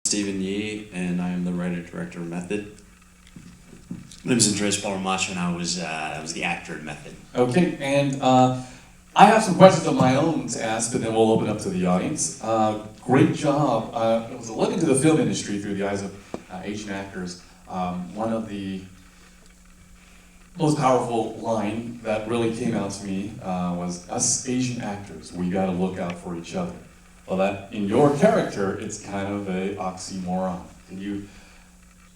Stephen Yee, and I am the writer-director of Method. My name is Andres Palamacho, and I was the actor in Method. Okay, and I have some questions of my own to ask, but then we'll open up to the audience. Great job. I was looking into the film industry through the eyes of Asian actors. One of the most powerful line that really came out to me was, "Us Asian actors, we gotta look out for each other." Well, that in your character, it's kind of a oxymoron. Can you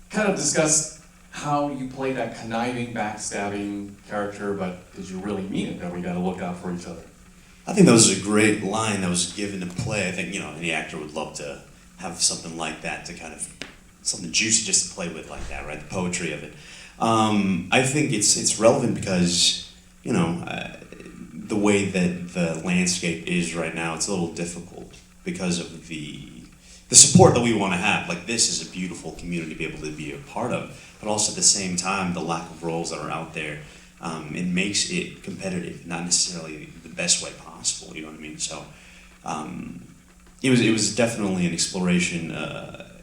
kind of discuss how you play that conniving, backstabbing character, but did you really mean it that we gotta look out for each other? I think that was a great line that was given to play. I think, any actor would love to have something like that to kind of, something juicy just to play with like that, right? The poetry of it. I think it's relevant because, the way that the landscape is right now, it's a little difficult because of the support that we want to have. Like, this is a beautiful community to be able to be a part of, but also at the same time, the lack of roles that are out there, it makes it competitive, not necessarily the best way possible, you know what I mean? So, it was definitely an exploration,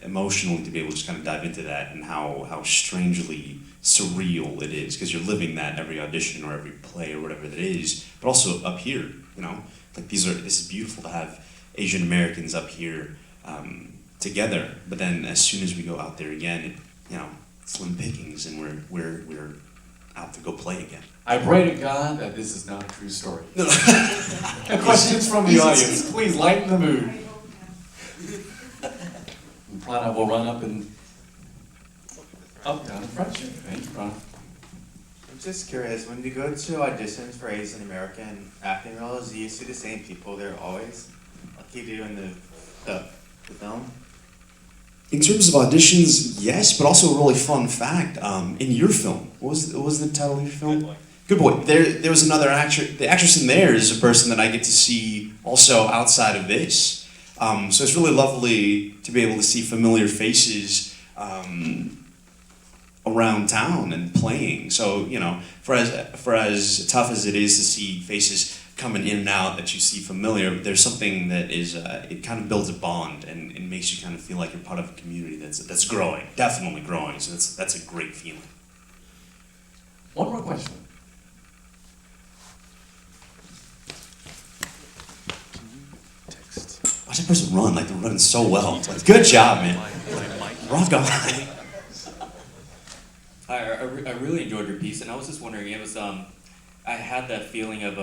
emotionally, to be able to just kind of dive into that and how strangely surreal it is, because you're living that every audition or every play or whatever that is, but also up here, like this is beautiful to have Asian Americans up here together, but then as soon as we go out there again, slim pickings, and we're out to go play again. I pray to God that this is not a true story. Questions from the audience, please lighten the mood. And Prana will run up and down in front. Thank you, Prana. I'm just curious, when you go to auditions for Asian American acting roles, do you see the same people there always, like you do in the film? In terms of auditions, yes, but also a really fun fact. In your film, what was the title of your film? Good Boy. Good Boy. There was another actor. The actress in there is a person that I get to see also outside of this. So it's really lovely to be able to see familiar faces around town and playing. So for as tough as it is to see faces coming in and out that you see familiar, there's something that is, it kind of builds a bond and it makes you kind of feel like you're part of a community that's growing, definitely growing. So that's a great feeling. One more question. Watch that person run, like they're running so well. Like, good job, man. Rock on. Hi, I really enjoyed your piece, and I was just wondering, it was, I had that feeling of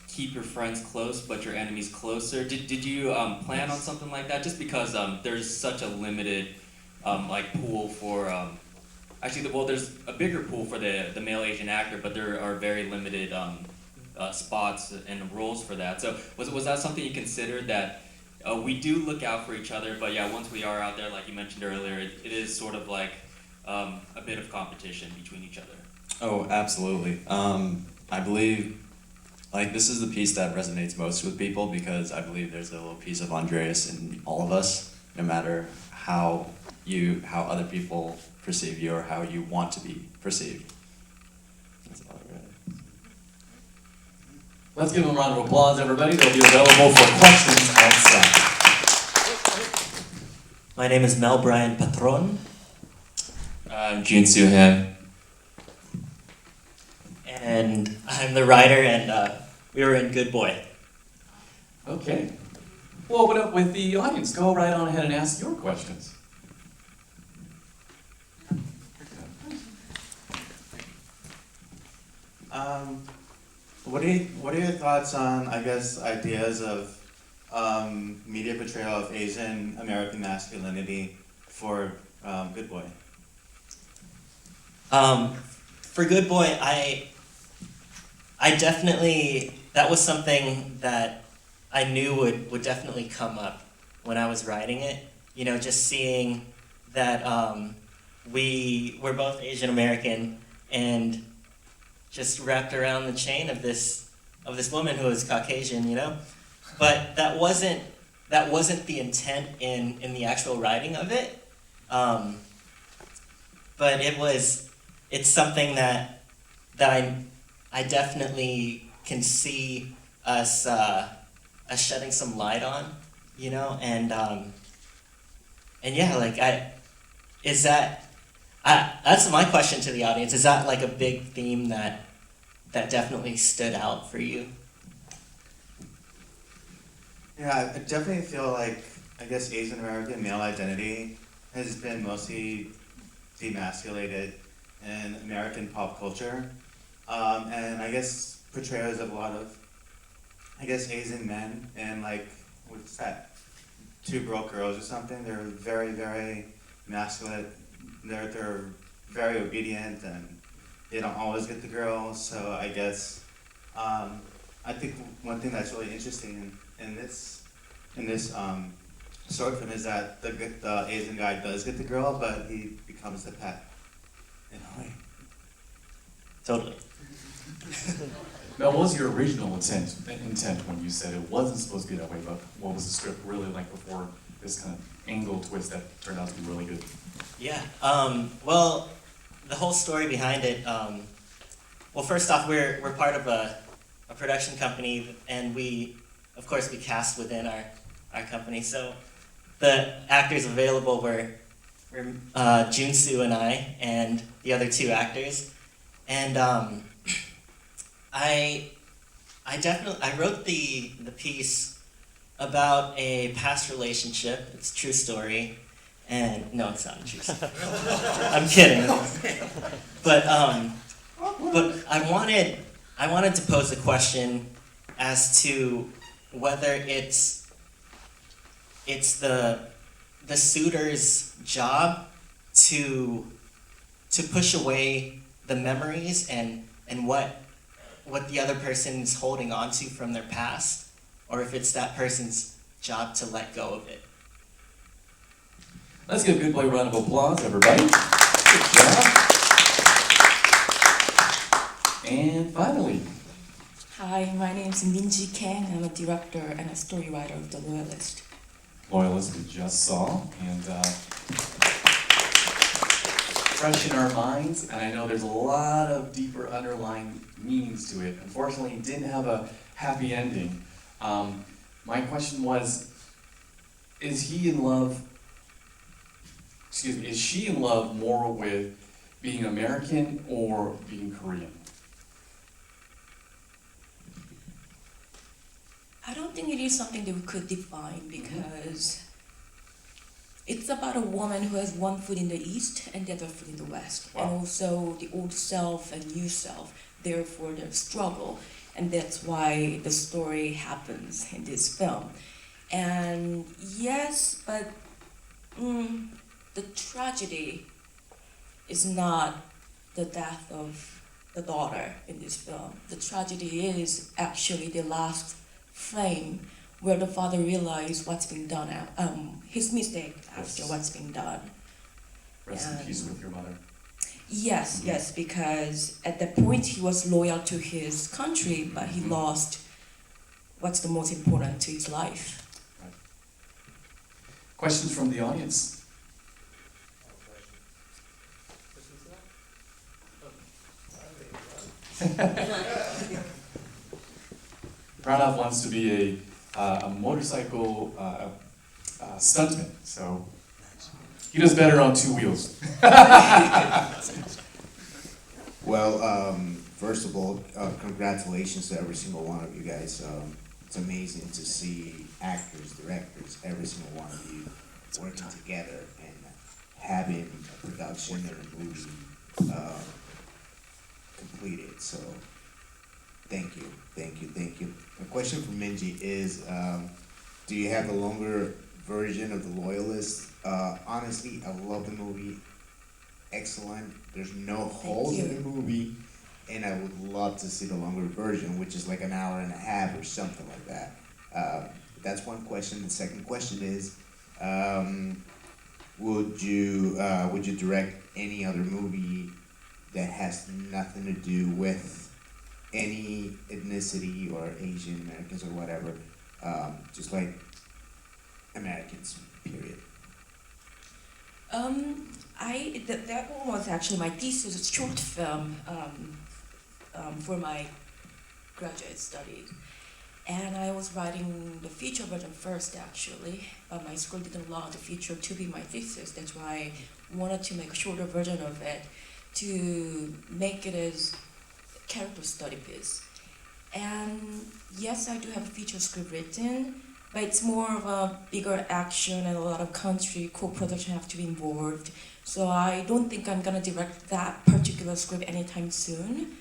keep your friends close, but your enemies closer. Did you plan on something like that? Just because there's such a limited pool for, there's a bigger pool for the male Asian actor, but there are very limited spots and roles for that. So was that something you considered, that we do look out for each other, but yeah, once we are out there, like you mentioned earlier, it is sort of like a bit of competition between each other? Oh, absolutely. I believe, this is the piece that resonates most with people, because I believe there's a little piece of Andreas in all of us, no matter how other people perceive you or how you want to be perceived. That's all right. Let's give them a round of applause, everybody. They'll be available for questions outside. My name is Mel Brian Patron. I'm Jun Soo Han. And I'm the writer, and we were in Good Boy. Okay. We'll open up with the audience. Go right on ahead and ask your questions. What are your thoughts on, I guess, ideas of media portrayal of Asian American masculinity for Good Boy? For Good Boy, I definitely, that was something that I knew would definitely come up when I was writing it. Just seeing that we're both Asian American, and just wrapped around the chain of this woman who is Caucasian, But that wasn't the intent in the actual writing of it. But it's something that I definitely can see us shedding some light on, and yeah, like that's my question to the audience. Is that like a big theme that definitely stood out for you? Yeah, I definitely feel like, I guess, Asian American male identity has been mostly demasculated in American pop culture. And I guess portrayals of a lot of, I guess, Asian men and like, what's that, Two Broke Girls or something. They're very, very masculine. They're very obedient and they don't always get the girls. So I guess, I think one thing that's really interesting in this short film is that the Asian guy does get the girl, but he becomes the pet in a way. Totally. Now, what was your original intent when you said it wasn't supposed to be that way, but what was the script really like before this kind of angle twist that turned out to be really good? Yeah. Well, the whole story behind it. Well, first off, we're part of a production company, and we cast within our company. So the actors available were Junsu and I, and the other two actors, and I wrote the piece about a past relationship. It's a true story, and no, it's not a true story. I'm kidding. But I wanted to pose a question as to whether it's the suitor's job to push away the memories and what the other person's holding on to from their past, or if it's that person's job to let go of it. Let's give a good play round of applause, everybody. Good job. And finally, Hi, my name is Minji Kang. I'm a director and a story writer of The Loyalist. Loyalist we just saw, and fresh in our minds, and I know there's a lot of deeper underlying meanings to it. Unfortunately, it didn't have a happy ending. My question was, is she in love more with being American or being Korean? I don't think it is something that we could define because it's about a woman who has one foot in the East and the other foot in the West. Wow. And also the old self and new self, therefore their struggle. And that's why the story happens in this film. And yes, but the tragedy is not the death of the daughter in this film. The tragedy is actually the last frame where the father realized what's been done, his mistake after Yes. what's been done. Rest in peace with your mother. Yes, yes, because at that point he was loyal to his country, but he lost what's the most important to his life. Questions from the audience? Pranav wants to be a motorcycle stuntman, so he does better on two wheels. Well, first of all, congratulations to every single one of you guys. It's amazing to see actors, directors, every single one of you working together and having a production and a movie completed. So, thank you, thank you, thank you. My question for Minji is, do you have a longer version of The Loyalist? Honestly, I love the movie. Excellent. There's no holes in the movie, and I would love to see the longer version, which is like an hour and a half or something like that. That's one question. The second question is, would you direct any other movie that has nothing to do with any ethnicity or Asian Americans or whatever, just like Americans, period? That one was actually my thesis, a short film for my graduate studies. And I was writing the feature version first, actually, but my school didn't allow the feature to be my thesis. That's why I wanted to make a shorter version of it to make it as character study piece. And yes, I do have a feature script written, but it's more of a bigger action and a lot of country co-production have to be involved. So I don't think I'm gonna direct that particular script anytime soon.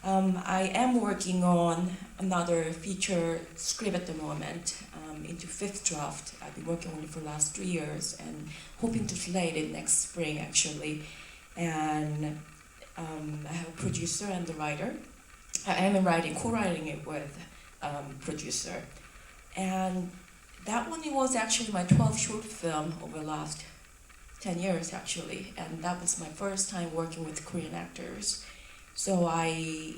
I am working on another feature script at the moment, into 5th draft. I've been working on it for the last 3 years and hoping to slate it next spring, actually. And I have a producer and the writer. I am co-writing it with producer. And that one, it was actually my 12th short film over the last 10 years, actually. And that was my first time working with Korean actors. So I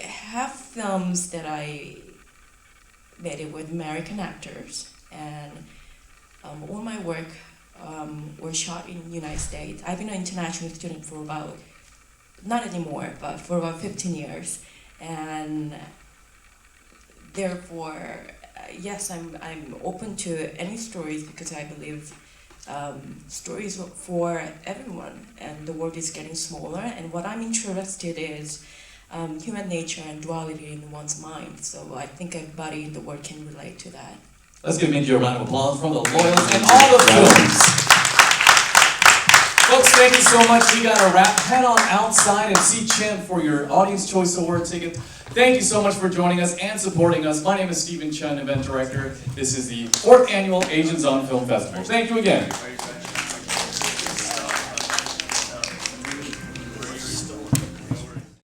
have films that I made it with American actors, and all my work were shot in the United States. I've been an international student for about, not anymore, but for about 15 years. And therefore, yes, I'm open to any stories because I believe stories for everyone, and the world is getting smaller, and what I'm interested is human nature and duality in one's mind. So I think everybody in the world can relate to that. Let's give Minji a round of applause from the Loyalists and all the films. Folks, thank you so much. You got a wrap. Head on outside and see Chen for your Audience Choice Award ticket. Thank you so much for joining us and supporting us. My name is Stephen Chen, event director. This is the 4th annual Asians on Film Festival. Thank you again.